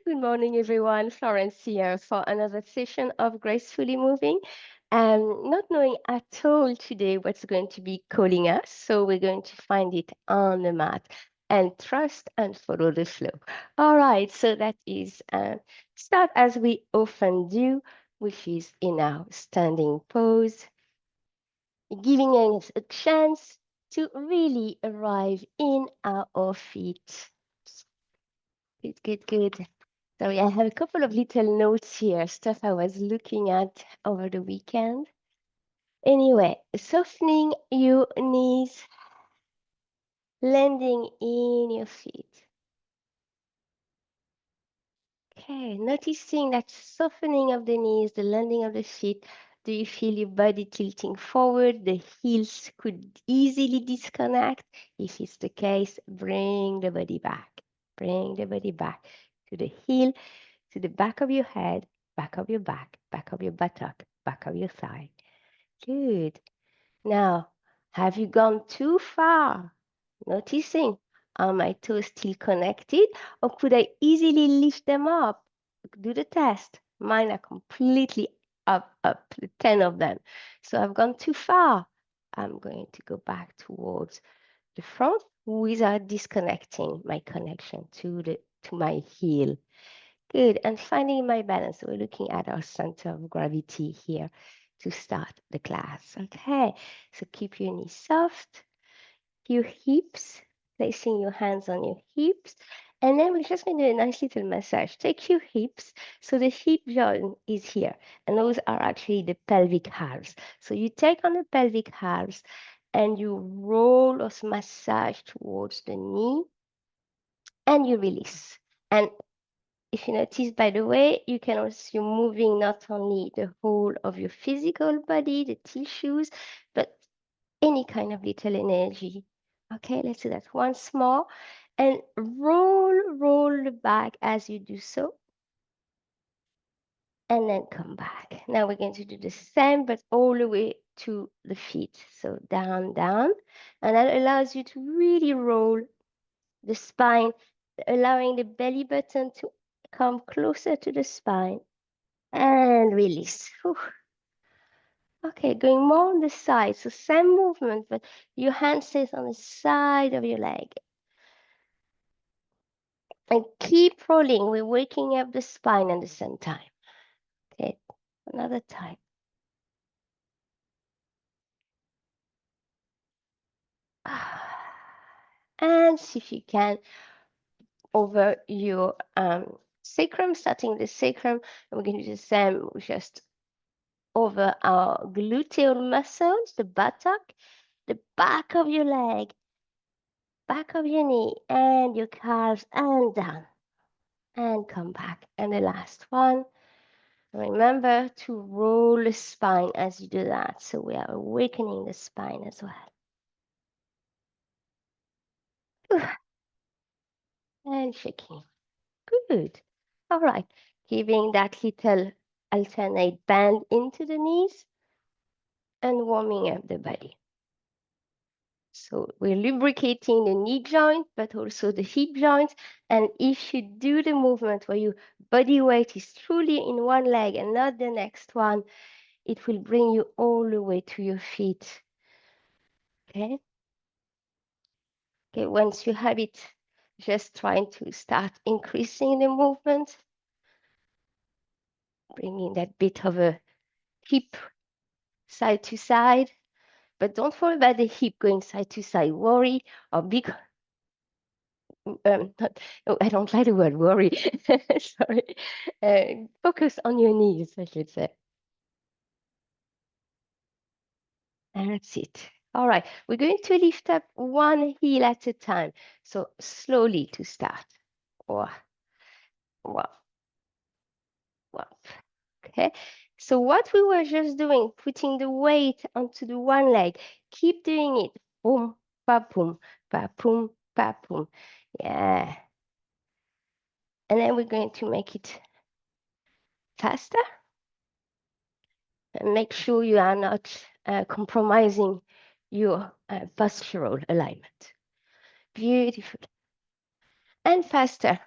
Good morning, everyone. Florence here for another session of Gracefully Moving. Not knowing at all today what's going to be calling us, so we're going to find it on the mat and trust and follow the flow. All right, so that is start as we often do, which is in our standing pose, giving us a chance to really arrive in our feet. Good, good, good. Sorry, I have a couple of little notes here, stuff I was looking at over the weekend. Anyway, softening your knees, landing in your feet. Okay, noticing that softening of the knees, the landing of the feet. Do you feel your body tilting forward? The heels could easily disconnect. If it's the case, bring the body back. Bring the body back to the heel, to the back of your head, back of your back of your buttock, back of your thigh. Good. Now, have you gone too far? Noticing, are my toes still connected or could I easily lift them up? Do the test. Mine are completely up, the 10 of them. So I've gone too far. I'm going to go back towards the front without disconnecting my connection to my heel. Good, and finding my balance. So we're looking at our center of gravity here to start the class. Okay, so keep your knees soft, your hips, placing your hands on your hips. And then we're just going to do a nice little massage. Take your hips. So the hip joint is here. And those are actually the pelvic halves. So you take on the pelvic halves and you roll or massage towards the knee and you release. And if you notice, by the way, you can also, you're moving not only the whole of your physical body, the tissues, but any kind of little energy. Okay, let's do that once more. And roll back as you do so. And then come back. Now we're going to do the same, but all the way to the feet. So down, down. And that allows you to really roll the spine, allowing the belly button to come closer to the spine and release. Whew. Okay, going more on the side. So same movement, but your hand stays on the side of your leg. And keep rolling. We're waking up the spine at the same time. Okay, another time. And see if you can over your sacrum, starting the sacrum. And we're going to do the same just over our gluteal muscles, the buttock, the back of your leg, back of your knee, and your calves, and down. And come back. And the last one. Remember to roll the spine as you do that. So we are awakening the spine as well. And shaking. Good. All right. Giving that little alternate bend into the knees and warming up the body. So we're lubricating the knee joint, but also the hip joint. And if you do the movement where your body weight is truly in one leg and not the next one, it will bring you all the way to your feet. Okay? Okay, once you have it, just trying to start increasing the movement, bringing that bit of a hip side to side. But don't worry about the hip going side to side. Worry or big. I don't like the word worry. Sorry. Focus on your knees, I should say. That's it. All right, we're going to lift up one heel at a time. So slowly to start. One, one, one. Okay, so what we were just doing, putting the weight onto the one leg, keep doing it. Boom, ba boom, ba boom, ba boom. Yeah. And then we're going to make it faster. And make sure you are not compromising your postural alignment. Beautiful. And faster.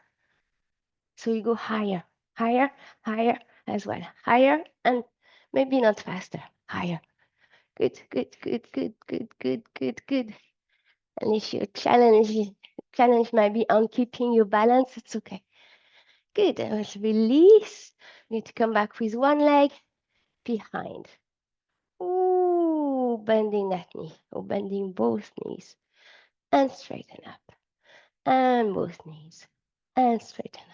So you go higher, higher, higher as well. Higher and maybe not faster. Higher. Good, good, good, good, good, good, good, good. And if your challenge might be on keeping your balance, it's okay. Good. And let's release. You need to come back with one leg behind. Ooh, bending that knee or bending both knees and straighten up. And both knees and straighten up.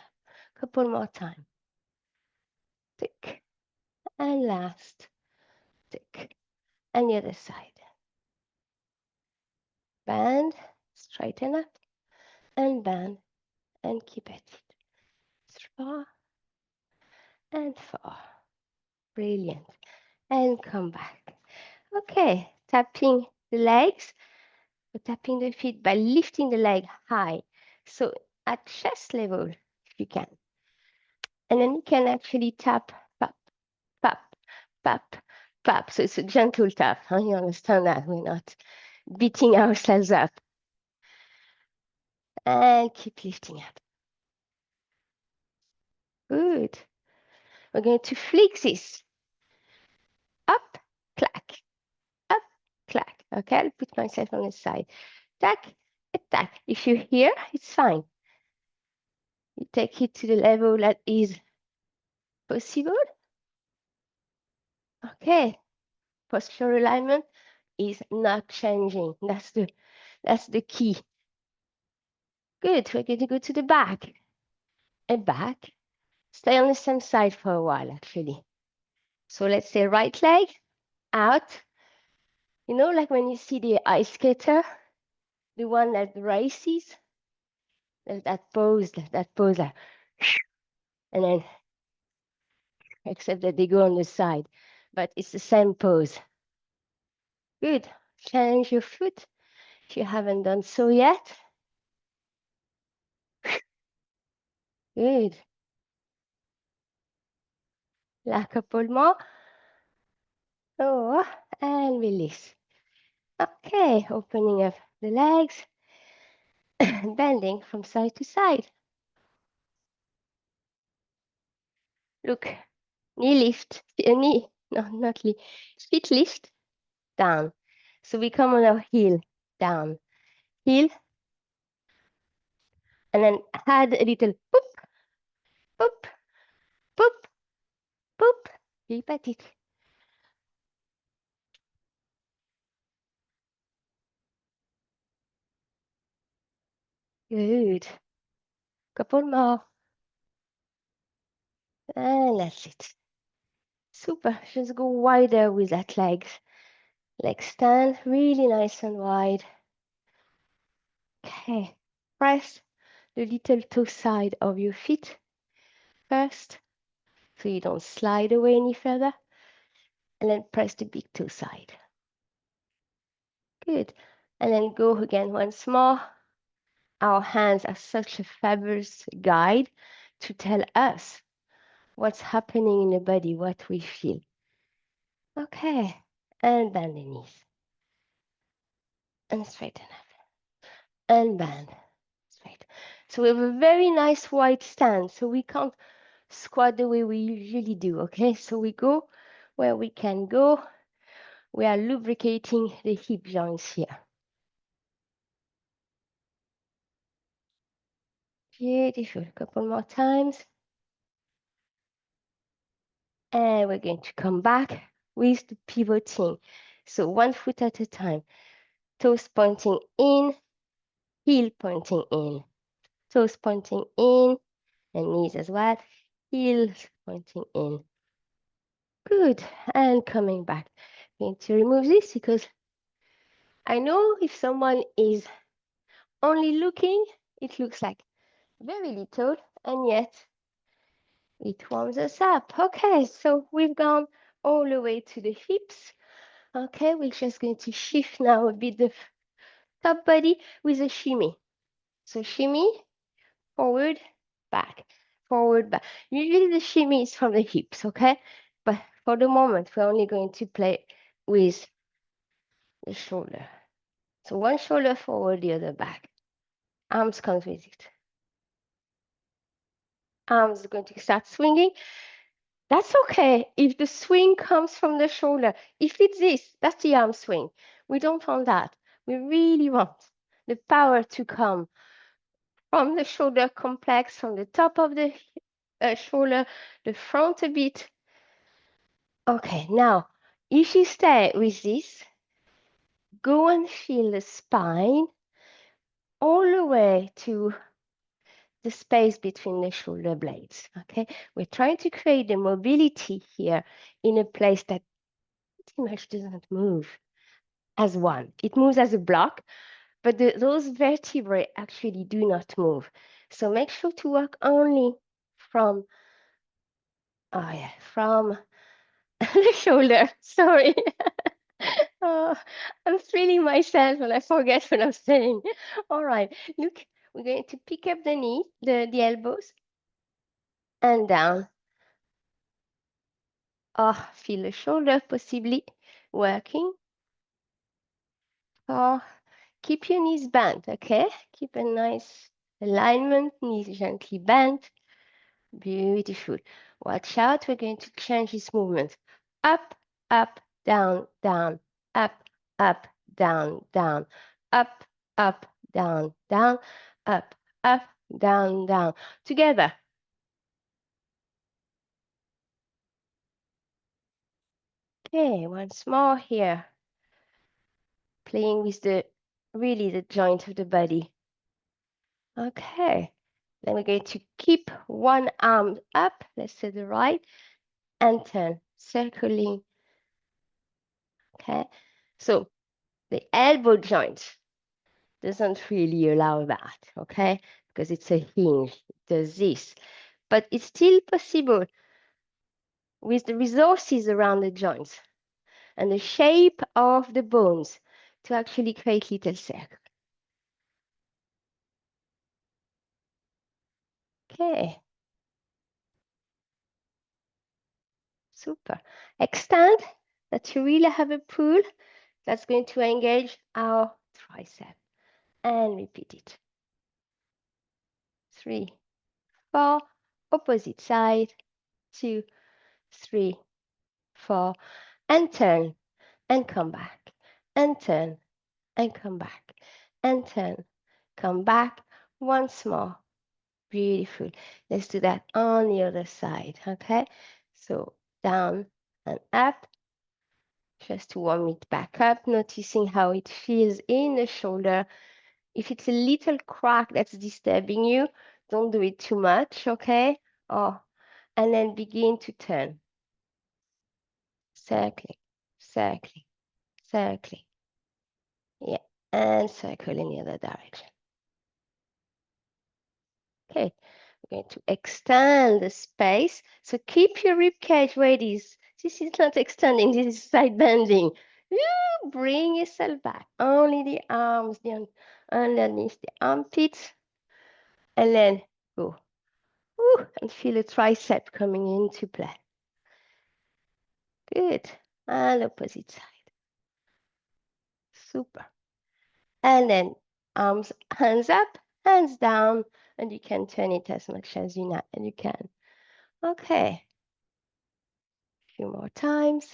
Couple more time. Tick. And last. Tick. And the other side. Bend, straighten up, and bend, and keep at it. 3 and 4. Brilliant. And come back. Okay, tapping the legs, or tapping the feet by lifting the leg high. So at chest level, if you can. And then you can actually tap, tap, tap, tap, tap. So it's a gentle tap. Huh? You understand that? We're not beating ourselves up. And keep lifting up. Good. We're going to flick this. Up, clack, up, clack. Okay, I'll put myself on the side. Tack, attack. If you're here, it's fine. You take it to the level that is possible. Okay, postural alignment is not changing. That's the key. Good, we're going to go to the back. And back. Stay on the same side for a while, actually. So let's say right leg out. You know, like when you see the ice skater, the one that races, that pose, like, and then, except that they go on the side, but it's the same pose. Good. Change your foot if you haven't done so yet. Good. La couple more. Oh, and release. Okay, opening up the legs, bending from side to side. Look, knee lift, knee, no, not knee, feet lift, down. So we come on our heel, down, heel, and then add a little boop, boop, boop, boop. Keep at it. Good. Couple more. And that's it. Super. Just go wider with that leg. Leg stand really nice and wide. Okay. Press the little toe side of your feet first, so you don't slide away any further. And then press the big toe side. Good. And then go again once more. Our hands are such a fabulous guide to tell us what's happening in the body, what we feel. Okay. And bend the knees. And straighten up. And bend. Straight. So we have a very nice wide stance. So we can't squat the way we usually do. Okay. So we go where we can go. We are lubricating the hip joints here. Beautiful. A couple more times. And we're going to come back with the pivoting. So one foot at a time. Toes pointing in, heel pointing in. Toes pointing in, and knees as well. Heels pointing in. Good. And coming back. I'm going to remove this because I know if someone is only looking, it looks like very little, and yet it warms us up. Okay, so we've gone all the way to the hips. Okay, we're just going to shift now a bit the top body with a shimmy. So shimmy, forward, back, forward, back. Usually the shimmy is from the hips, okay? But for the moment, we're only going to play with the shoulder. So one shoulder forward, the other back. Arms comes with it. Arms are going to start swinging. That's okay if the swing comes from the shoulder. If it's this, that's the arm swing. We don't want that. We really want the power to come from the shoulder complex, from the top of the shoulder, the front a bit. Okay, now, if you stay with this, go and feel the spine all the way to the space between the shoulder blades, okay? We're trying to create the mobility here in a place that pretty much doesn't move as one. It moves as a block, but those vertebrae actually do not move. So make sure to work only from, from the shoulder, sorry. Oh, I'm thrilling myself and I forget what I'm saying. All right, look, we're going to pick up the knee, the elbows, and down. Oh, feel the shoulder possibly working. Oh, keep your knees bent, okay? Keep a nice alignment, knees gently bent. Beautiful. Watch out, we're going to change this movement. Up, up, down, down, up, up, down, down, up, up, down, down, up, up, down, down. Together. Okay, once more here. Playing with really the joint of the body. Okay. Then we're going to keep one arm up, let's say the right, and turn, circling. Okay. So the elbow joint doesn't really allow that, okay? Because it's a hinge, it does this. But it's still possible with the resources around the joints and the shape of the bones to actually create little circles. Okay. Super. Extend that you really have a pull that's going to engage our tricep. And repeat it. 3, 4, opposite side, 2, 3, 4, and turn and come back, and turn and come back, and turn, come back once more. Beautiful. Let's do that on the other side, okay? So down and up, just to warm it back up, noticing how it feels in the shoulder. If it's a little crack that's disturbing you, don't do it too much, okay? Oh, and then begin to turn. Circling, circling, circling. Yeah, and circle in the other direction. Okay, we're going to extend the space. So keep your rib cage where it is. This is not extending, this is side bending. You bring yourself back. Only the arms underneath the armpits. And then go. Ooh, and feel a tricep coming into play. Good. And opposite side. Super. And then arms, hands up, hands down, and you can turn it as much as you can. Okay. A few more times.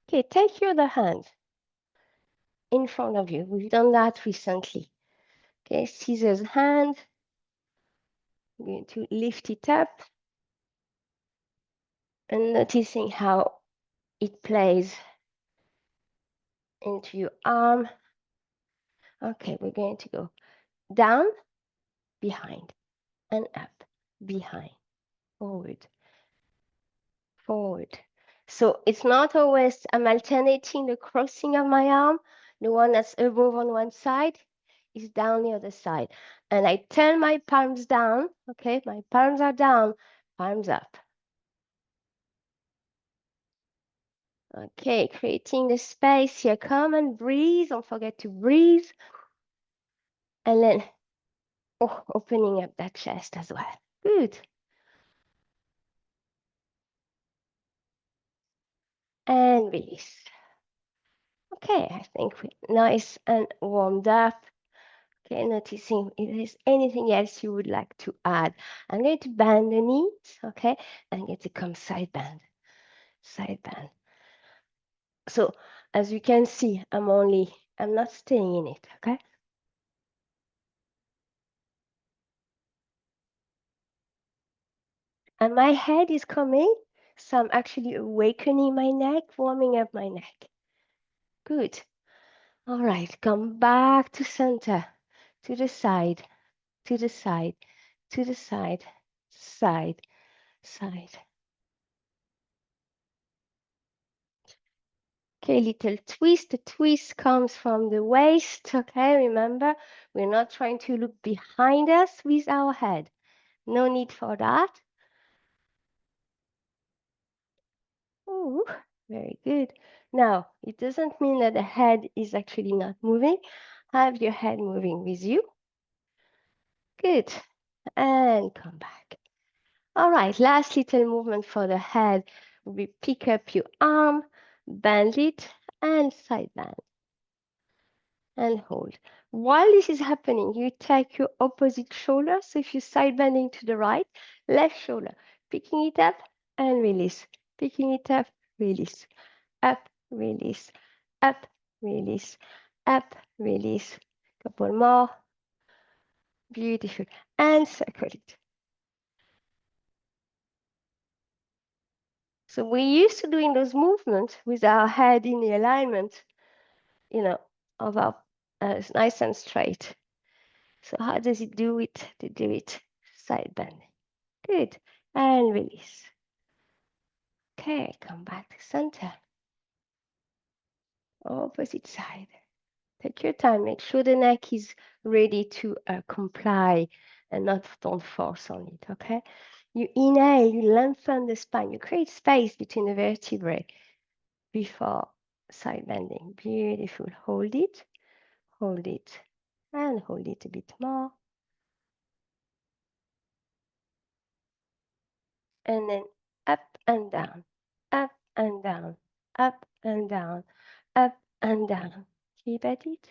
Okay, take your other hand in front of you. We've done that recently. Okay, scissors hand. I'm going to lift it up and noticing how it plays into your arm. Okay, we're going to go down, behind, and up, behind, forward, forward. So it's not always, I'm alternating the crossing of my arm. The one that's above on one side is down the other side. And I turn my palms down, okay? My palms are down, palms up. Okay, creating the space here. Come and breathe. Don't forget to breathe. And then opening up that chest as well. Good. And release. Okay, I think we're nice and warmed up. Okay, noticing if there's anything else you would like to add. I'm going to bend the knees, okay, and get to come side bend, side bend. So as you can see, I'm not staying in it, okay? And my head is coming, so I'm actually awakening my neck, warming up my neck. Good. All right, come back to center, to the side, to the side, to the side, side, side. Okay, little twist. The twist comes from the waist, okay? Remember, we're not trying to look behind us with our head. No need for that. Ooh, very good. Now, it doesn't mean that the head is actually not moving. Have your head moving with you. Good. And come back. All right, last little movement for the head. We pick up your arm, bend it, and side bend. And hold. While this is happening, you take your opposite shoulder. So if you're side bending to the right, left shoulder, picking it up and release. Picking it up, release. Up, release. Up, release. Up, release. Couple more. Beautiful. And circle it. So we're used to doing those movements with our head in the alignment, of our nice and straight. So how does it do it? To do it side bend. Good. And release. Okay, come back to center. Opposite side. Take your time. Make sure the neck is ready to comply and don't force on it, okay? You inhale, you lengthen the spine. You create space between the vertebrae before side bending. Beautiful. Hold it, and hold it a bit more. And then up and down, up and down, up and down, up and down. Keep at it.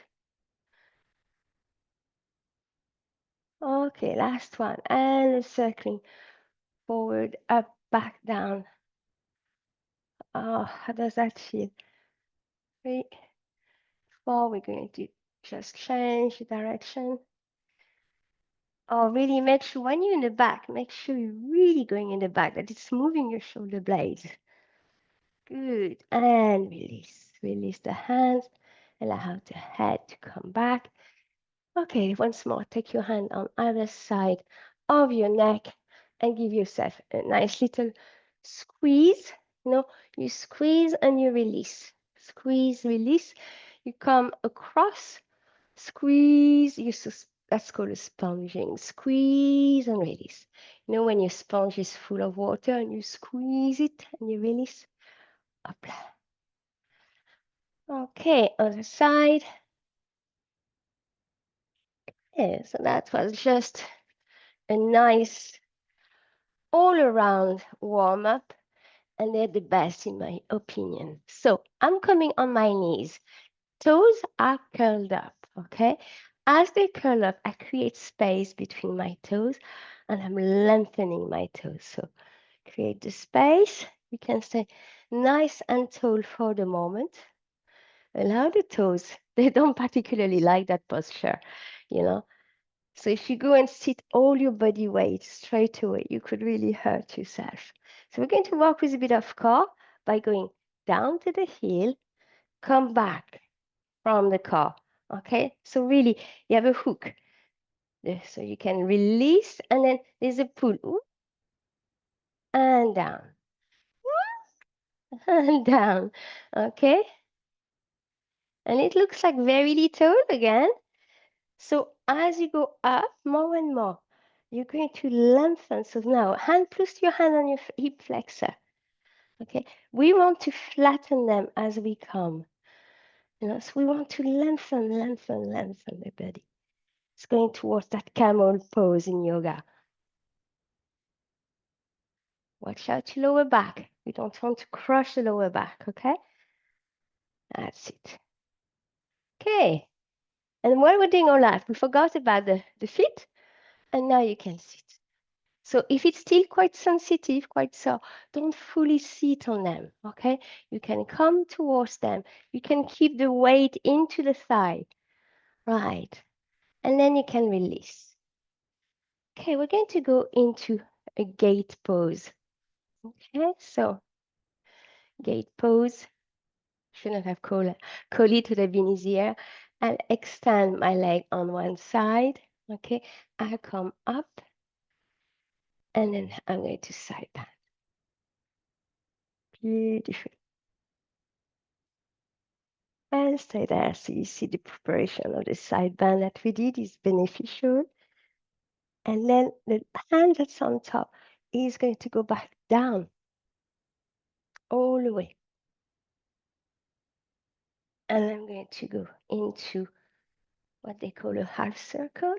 Okay, last one. And circling forward, up, back, down. Oh, how does that feel? 3, 4, we're going to just change the direction. Oh, really make sure when you're in the back, make sure you're really going in the back, that it's moving your shoulder blades. Good. And release. Release the hands. Allow the head to come back. Okay, once more, take your hand on either side of your neck and give yourself a nice little squeeze. You squeeze and you release. Squeeze, release. You come across, squeeze. That's called a sponging. Squeeze and release. When your sponge is full of water and you squeeze it and you release. Up. Okay, other side. Yeah, so that was just a nice all-around warm-up, and they're the best in my opinion. So I'm coming on my knees. Toes are curled up, okay? As they curl up, I create space between my toes, and I'm lengthening my toes. So create the space. You can stay nice and tall for the moment. Allow the toes. They don't particularly like that posture, you know. So if you go and sit all your body weight straight away, you could really hurt yourself. So we're going to work with a bit of core by going down to the heel, come back from the core. Okay, so really you have a hook. So you can release and then there's a pull. Ooh, and down. And down. Okay. And it looks like very little again. So as you go up more and more, you're going to lengthen. So now place your hand on your hip flexor. Okay, we want to flatten them as we come. So we want to lengthen the body. It's going towards that camel pose in yoga. Watch out your lower back. We don't want to crush the lower back, okay? That's it. Okay, And while we're doing all that, we forgot about the feet, and now you can sit. So if it's still quite sensitive, quite so, don't fully sit on them, okay? You can come towards them. You can keep the weight into the thigh, right? And then you can release. Okay, we're going to go into a gate pose. Okay, so gate pose. Shouldn't have called it, would have been easier. I'll extend my leg on one side. Okay, I'll come up and then I'm going to side bend. Beautiful. And stay there. So you see the preparation of the side bend that we did is beneficial. And then the hand that's on top is going to go back down all the way. And I'm going to go into what they call a half circle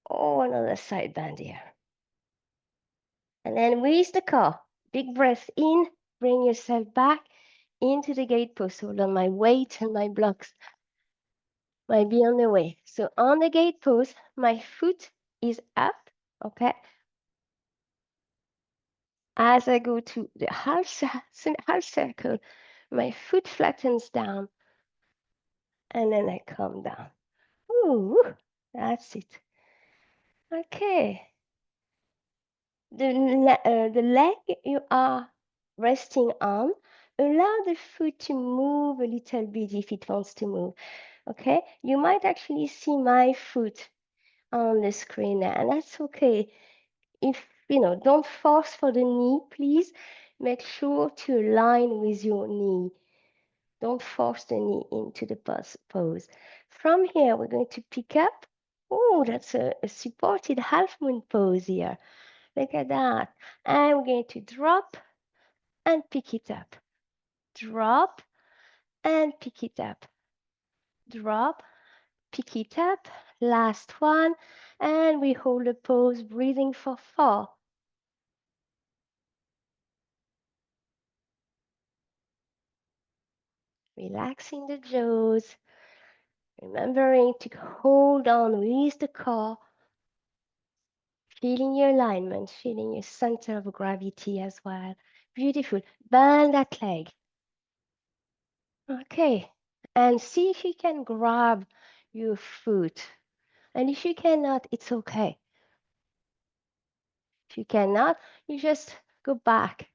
or another side bend here. And then with the core, big breath in, bring yourself back into the gate pose. Hold on, my weight and my blocks might be on the way. So on the gate pose, my foot is up, okay? As I go to the half circle, my foot flattens down and then I come down. Ooh, that's it. Okay. The leg you are resting on, allow the foot to move a little bit if it wants to move. Okay, you might actually see my foot on the screen now, and that's okay. If don't force for the knee, please. Make sure to align with your knee. Don't force the knee into the pose. From here, we're going to pick up. Oh, that's a supported half moon pose here. Look at that. And we're going to drop and pick it up. Drop and pick it up. Drop, pick it up. Last one. And we hold the pose, breathing for 4. Relaxing the jaws. Remembering to hold on with the core. Feeling your alignment, feeling your center of gravity as well. Beautiful. Bend that leg. Okay. And see if you can grab your foot. And if you cannot, it's okay. If you cannot, you just go back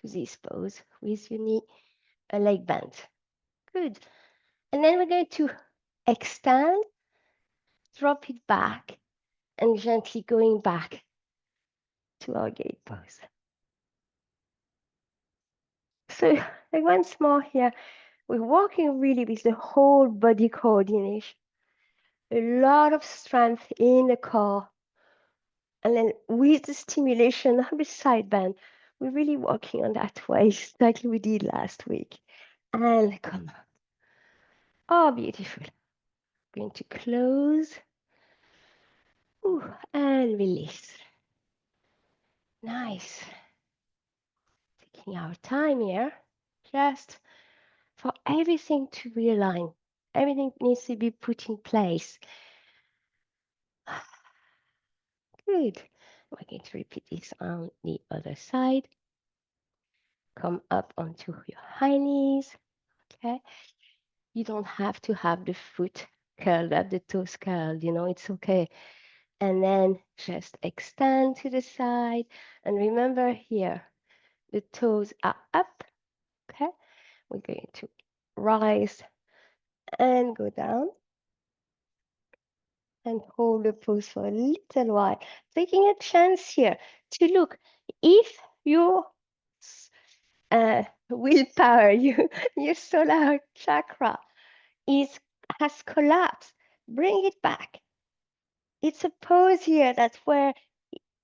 to this pose with your knee, a leg bent. Good. And then we're going to extend, drop it back, and gently going back to our gate pose. So like once more here, we're working really with the whole body coordination. A lot of strength in the core. And then with the stimulation of the side bend, we're really working on that waist like we did last week. And come on. Oh, beautiful. Going to close. Ooh, and release. Nice. Taking our time here, just for everything to realign. Everything needs to be put in place. Good. We're going to repeat this on the other side. Come up onto your high knees. Okay. You don't have to have the foot curled up, the toes curled, it's okay. And then just extend to the side. And remember here, the toes are up. Okay. We're going to rise and go down and hold the pose for a little while, taking a chance here to look if your willpower, your solar chakra has collapsed. Bring it back. It's a pose here that's where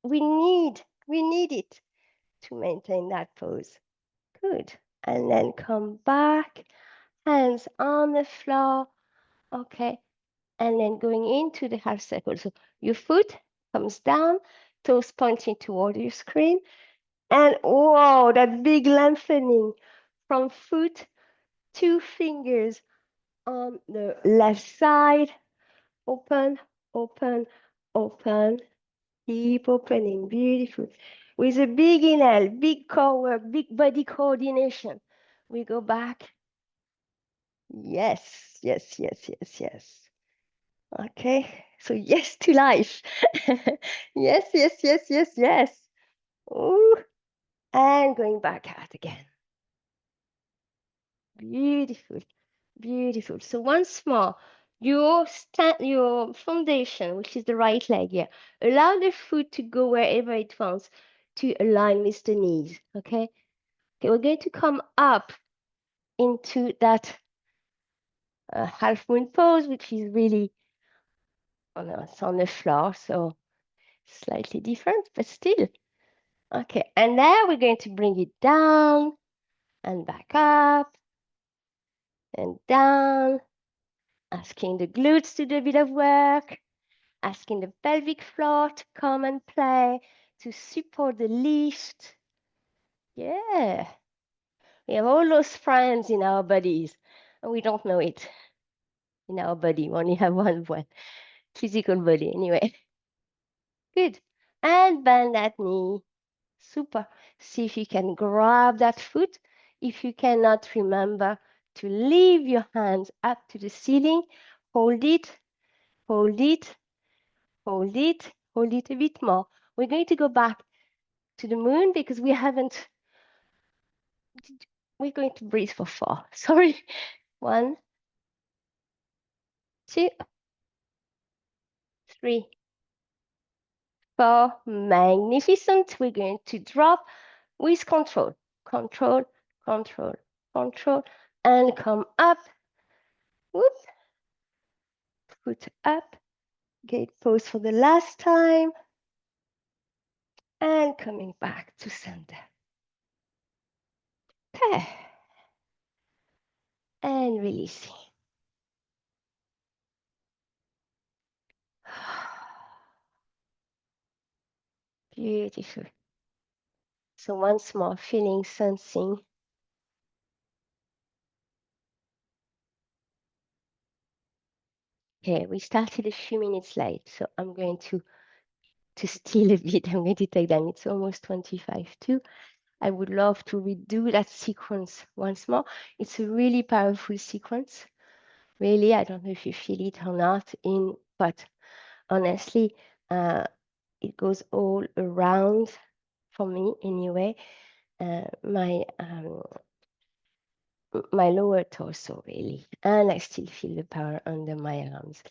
we need it to maintain that pose. Good. And then come back, hands on the floor. Okay. And then going into the half circle. So your foot comes down, toes pointing toward your screen. And whoa, that big lengthening from foot to fingers on the left side. Open, open, open. Keep opening. Beautiful. With a big inhale, big core work, big body coordination. We go back. Yes, yes, yes, yes, yes. Okay. So yes to life. Yes, yes, yes, yes, yes. Ooh. And going back out again. Beautiful. Beautiful. So once more, your foundation, which is the right leg here, allow the foot to go wherever it wants to align with the knees. Okay. Okay, we're going to come up into that half moon pose, which is really it's on the floor, so slightly different, but still. Okay, and now we're going to bring it down and back up and down, asking the glutes to do a bit of work, asking the pelvic floor to come and play, to support the lift. Yeah, we have all those friends in our bodies, and we don't know it in our body. We only have one physical body anyway. Good. And bend that knee. Super. See if you can grab that foot. If you cannot, remember to leave your hands up to the ceiling. Hold it, hold it, hold it, hold it a bit more. We're going to go back to the moon because we're going to breathe for 4. Sorry. 1, 2, 3, 4. Magnificent. We're going to drop with control, control, control, control, and come up. Whoop. Foot up. Gate pose for the last time. And coming back to center. Okay. And releasing. Beautiful. So once more, feeling, sensing. Okay, we started a few minutes late, so I'm going to steal a bit. I'm going to take them. It's almost 25 too. I would love to redo that sequence once more. It's a really powerful sequence. Really, I don't know if you feel it or not, but honestly, it goes all around for me anyway. My lower torso really, and I still feel the power under my arms.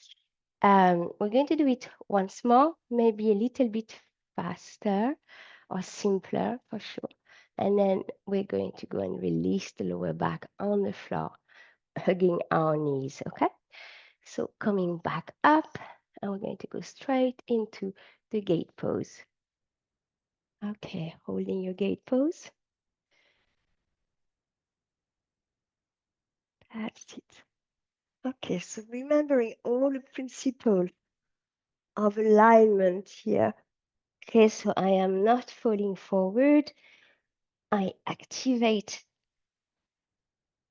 We're going to do it once more, maybe a little bit faster or simpler for sure. And then we're going to go and release the lower back on the floor, hugging our knees, okay? So coming back up, and we're going to go straight into the gate pose. Okay, holding your gate pose. That's it. Okay, so remembering all the principles of alignment here. Okay, so I am not falling forward. I activate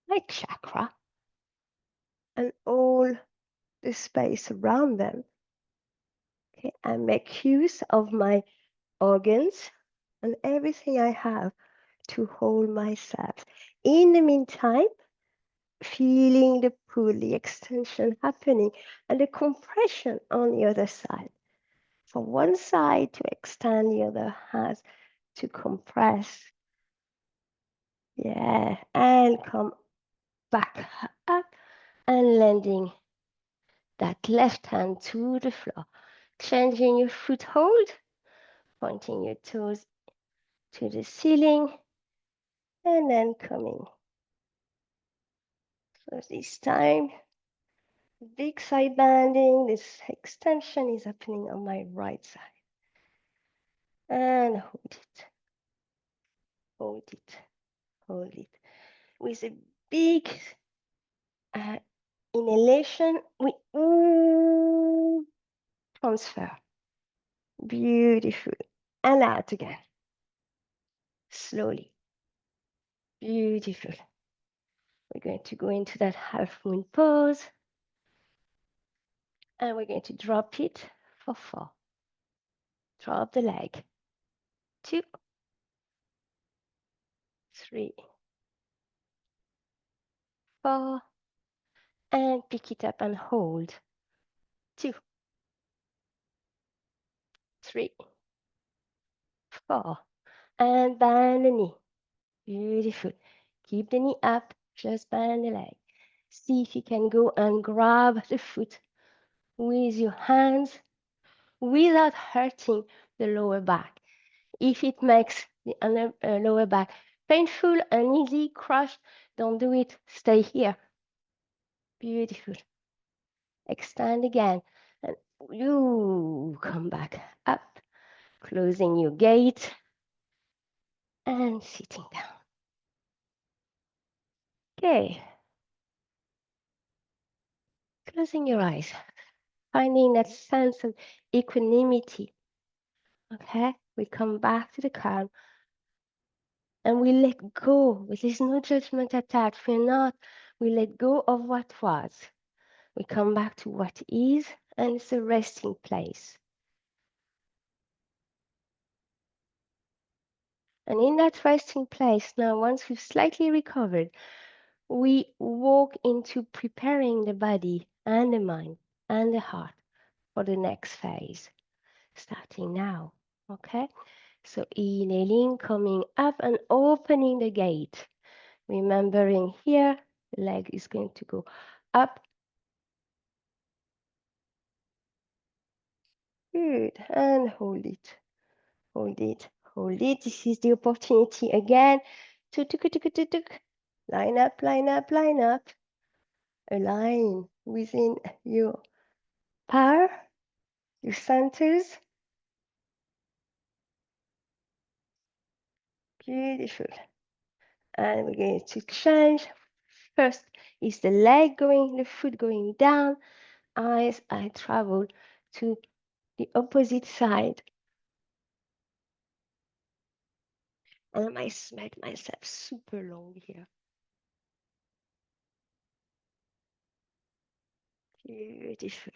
my chakra and all the space around them. Okay, I make use of my organs and everything I have to hold myself. In the meantime, feeling the pull, the extension happening, and the compression on the other side. From one side to extend, the other has to compress. Yeah, and come back up and landing that left hand to the floor. Changing your foothold, pointing your toes to the ceiling, and then coming. So this time, big side bending, this extension is happening on my right side. And hold it, hold it, hold it. With a big inhalation, we transfer. Beautiful. And out again. Slowly. Beautiful. We're going to go into that half moon pose. And we're going to drop it for 4. Drop the leg. 2, 3, 4. And pick it up and hold. 2, 3, 4. And bend the knee. Beautiful. Keep the knee up, just bend the leg. See if you can go and grab the foot with your hands without hurting the lower back. If it makes the lower back painful, uneasy, crushed, don't do it. Stay here. Beautiful. Extend again. And you come back up, closing your gate and sitting down. Okay. Closing your eyes, finding that sense of equanimity. Okay, we come back to the calm and we let go. There's no judgment attached. We let go of what was. We come back to what is, and it's a resting place. And in that resting place, now once we've slightly recovered, we walk into preparing the body and the mind and the heart for the next phase, starting now. Okay? So inhaling, coming up and opening the gate. Remembering here, the leg is going to go up. Good. And hold it. Hold it. Hold it. This is the opportunity again to line up, line up, line up. Align within your power, your centers. Beautiful. And we're going to change. First is the leg going, the foot going down. Eyes, I travel to the opposite side. And I might make myself super long here. Beautiful.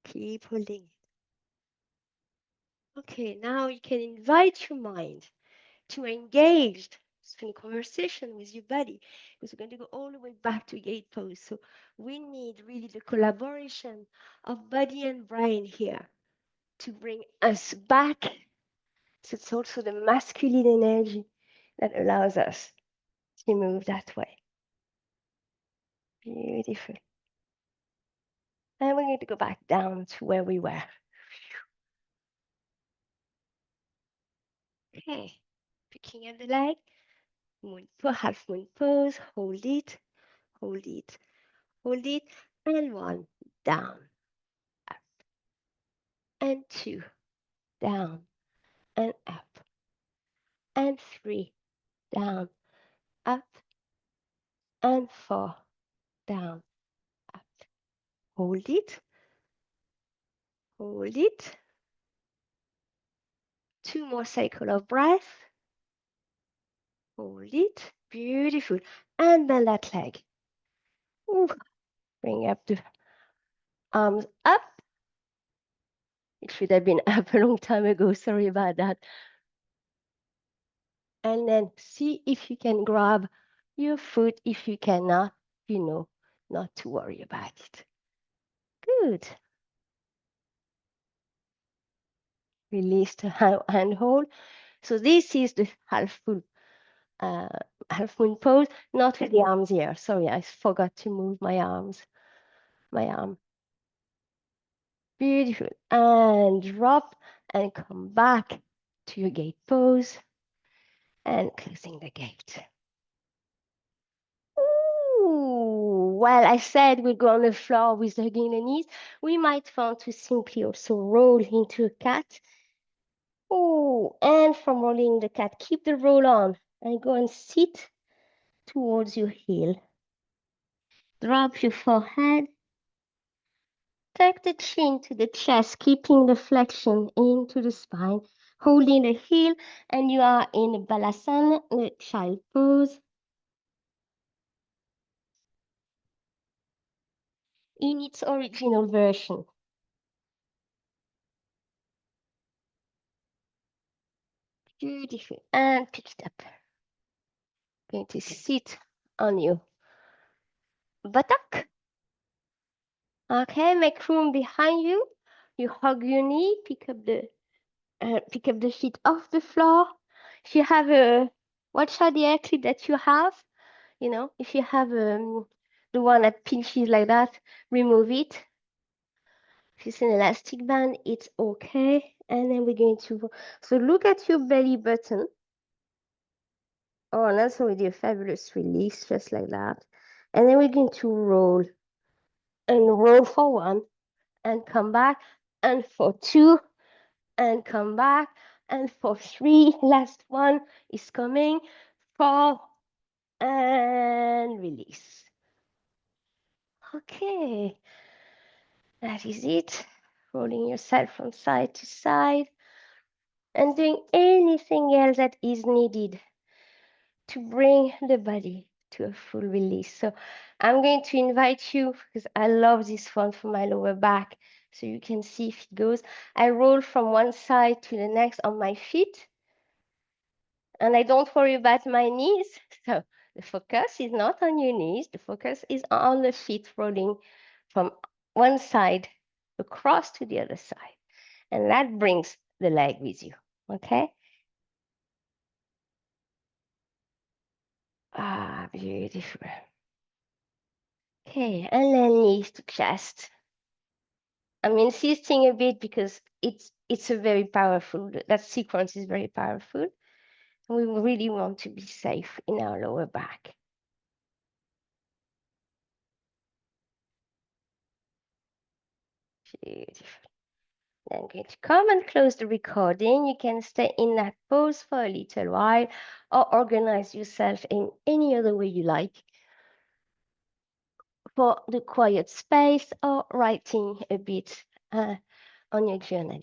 Keep holding it. Okay, now you can invite your mind to engage in conversation with your body, because we're going to go all the way back to gate pose. So we need really the collaboration of body and brain here to bring us back. So it's also the masculine energy that allows us to move that way. Beautiful. And we're going to go back down to where we were. Okay, picking up the leg, half moon pose, hold it, hold it, hold it, and 1, down, up, and 2, down, and up, and 3, down, up, and 4, down, up. Hold it, hold it. 2 more cycle of breath. Hold it, beautiful. And then that leg. Ooh. Bring up the arms up. It should have been up a long time ago. Sorry about that. And then see if you can grab your foot. If you cannot, you know, not to worry about it. Good. Release the hand hold. So this is the half moon pose, not with the arms here. Sorry, I forgot to move my arms. My arm. Beautiful. And drop and come back to your gate pose and closing the gate. Ooh, well, I said we'll go on the floor with hugging the knees. We might want to simply also roll into a cat. Oh, and from rolling the cat, keep the roll on and go and sit towards your heel. Drop your forehead. Take the chin to the chest, keeping the flexion into the spine, holding the heel, and you are in Balasana, the child pose. in its original version. Beautiful. And pick it up. Going to sit on your buttock. Okay, make room behind you. You hug your knee, pick up the feet off the floor. If you have watch out the air clip that you have. You know, if you have the one that pinches like that, remove it. If it's an elastic band, it's okay. And then we're going to, so look at your belly button. Oh, and that's already a fabulous release, just like that. And then we're going to roll and roll for one and come back and for two and come back and for three. Last one is coming. Four and release. Okay, that is it. Rolling yourself from side to side and doing anything else that is needed to bring the body to a full release. So I'm going to invite you, because I love this one for my lower back, so you can see if it goes. I roll from one side to the next on my feet, and I don't worry about my knees. So the focus is not on your knees, the focus is on the feet rolling from one side across to the other side. And that brings the leg with you, okay? Ah, beautiful. Okay, and then knees to chest. I'm insisting a bit because it's a very powerful, that sequence is very powerful. We really want to be safe in our lower back. Beautiful. Then I'm going to come and close the recording. You can stay in that pose for a little while or organize yourself in any other way you like for the quiet space or writing a bit on your journal.